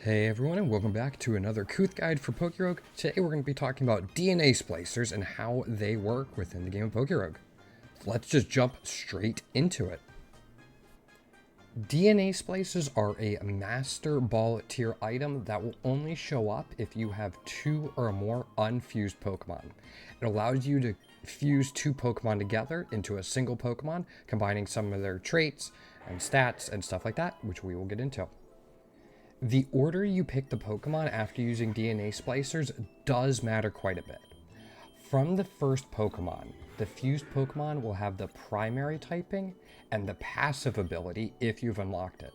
Hey everyone, and welcome back to another Couth Guide for Pokerogue. Today we're going to be talking about DNA Splicers and how they work within the game of Pokerogue. Let's just jump straight into it. DNA Splicers are a Master Ball tier item that will only show up if you have 2 or more unfused Pokemon. It allows you to fuse 2 Pokemon together into a single Pokemon, combining some of their traits and stats and stuff like that, which we will get into. The order you pick the Pokemon after using DNA Splicers does matter quite a bit. From the first Pokemon, the fused Pokemon will have the primary typing and the passive ability if you've unlocked it.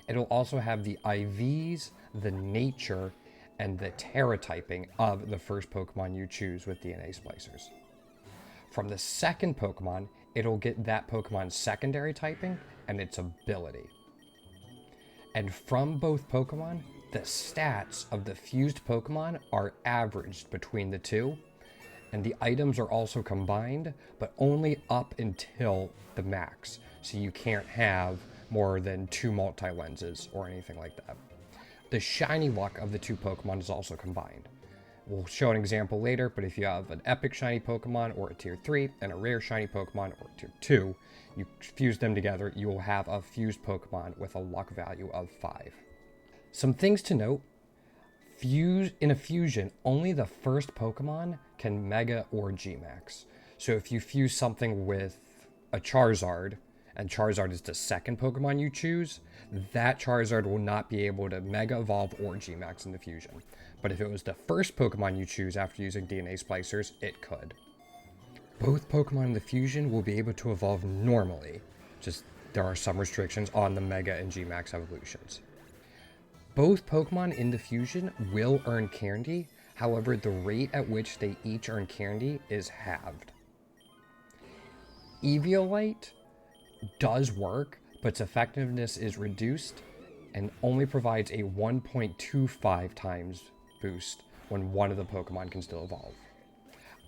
It'll also have the IVs, the nature, and the Terra typing of the first Pokemon you choose with DNA Splicers. From the second Pokemon, it'll get that Pokemon's secondary typing and its ability. And from both Pokemon, the stats of the fused Pokemon are averaged between the two, and the items are also combined, but only up until the max, so you can't have more than 2 multi-lenses or anything like that. The shiny luck of the 2 Pokemon is also combined. We'll show an example later, but if you have an epic shiny Pokemon or a tier 3 and a rare shiny Pokemon or a tier 2, you fuse them together, you will have a fused Pokemon with a luck value of 5. Some things to note: in a fusion, only the first Pokemon can Mega or G-Max. So if you fuse something with a Charizard, and Charizard is the second Pokemon you choose, that Charizard will not be able to Mega Evolve or G-Max in the fusion. But if it was the first Pokemon you choose after using DNA Splicers, it could. Both Pokemon in the fusion will be able to evolve normally, just there are some restrictions on the Mega and G-Max evolutions. Both Pokemon in the fusion will earn candy, however the rate at which they each earn candy is halved. Eviolite does work, but its effectiveness is reduced and only provides a 1.25 times boost when one of the Pokemon can still evolve.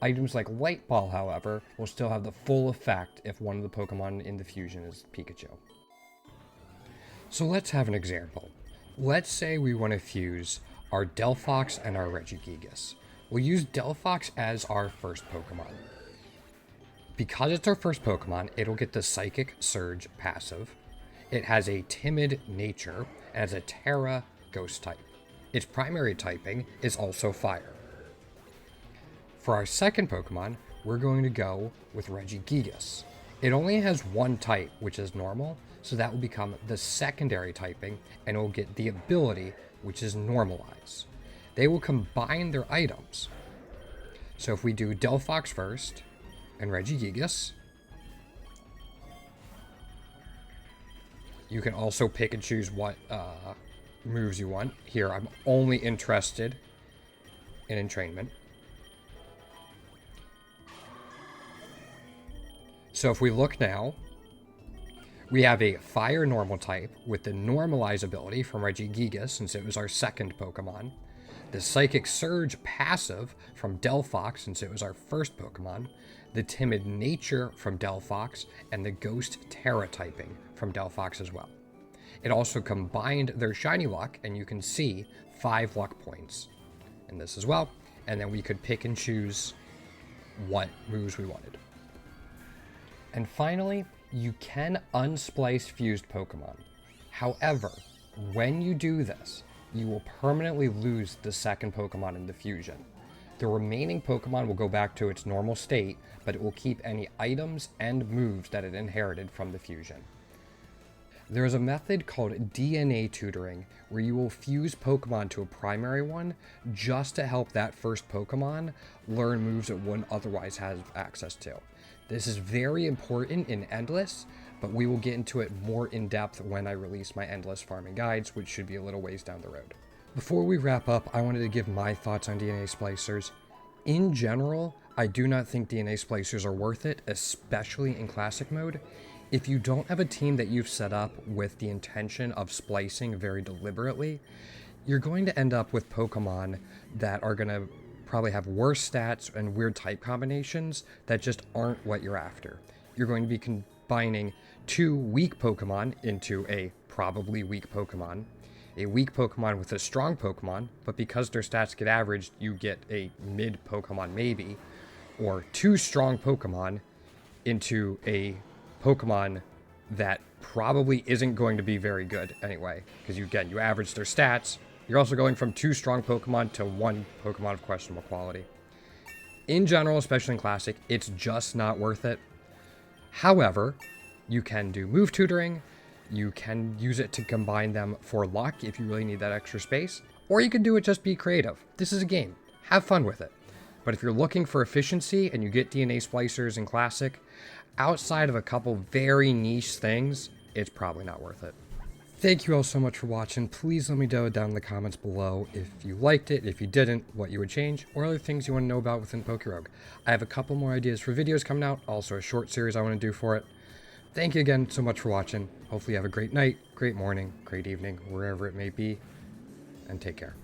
Items like Light Ball, however, will still have the full effect if one of the Pokemon in the fusion is Pikachu. So let's have an example. Let's say we want to fuse our Delphox and our Regigigas. We'll use Delphox as our first Pokemon. Because it's our first Pokemon, it'll get the Psychic Surge passive. It has a timid nature and has a Terra Ghost type. Its primary typing is also fire. For our second Pokemon, we're going to go with Regigigas. It only has one type, which is normal, so that will become the secondary typing, and it will get the ability, which is Normalize. They will combine their items. So if we do Delphox first, and Regigigas, you can also pick and choose what moves you want. Here, I'm only interested in entrainment. So if we look now, we have a fire normal type with the normalize ability from Regigigas, since it was our second Pokemon. The Psychic Surge passive from Delphox, since it was our first Pokemon. The timid nature from Delphox, and the Ghost Terra typing from Delphox as well. It also combined their shiny luck, and you can see 5 luck points in this as well. And then we could pick and choose what moves we wanted. And finally, you can unsplice fused Pokemon. However, when you do this, you will permanently lose the second Pokemon in the fusion. The remaining Pokemon will go back to its normal state, but it will keep any items and moves that it inherited from the fusion. There is a method called DNA tutoring, where you will fuse Pokemon to a primary one just to help that first Pokemon learn moves it wouldn't otherwise have access to. This is very important in Endless, but we will get into it more in depth when I release my Endless farming guides, which should be a little ways down the road. Before we wrap up, I wanted to give my thoughts on DNA Splicers. In general, I do not think DNA Splicers are worth it, especially in Classic mode. If you don't have a team that you've set up with the intention of splicing very deliberately, you're going to end up with Pokemon that are going to probably have worse stats and weird type combinations that just aren't what you're after. You're going to be combining 2 weak Pokemon into a probably weak Pokemon, a weak Pokemon with a strong Pokemon, but because their stats get averaged, you get a mid Pokemon maybe, or two strong Pokemon into a Pokemon that probably isn't going to be very good anyway, because you average their stats. You're also going from two strong Pokemon to one Pokemon of questionable quality. In general, especially in Classic, it's just not worth it. However, you can do move tutoring, you can use it to combine them for luck if you really need that extra space, or you can do it just be creative. This is a game. Have fun with it. But if you're looking for efficiency and you get DNA Splicers in Classic, outside of a couple very niche things, it's probably not worth it. Thank you all so much for watching. Please let me know down in the comments below if you liked it, if you didn't, what you would change, or other things you want to know about within Pokerogue. I have a couple more ideas for videos coming out, also a short series I want to do for it. Thank you again so much for watching. Hopefully you have a great night, great morning, great evening, wherever it may be, and take care.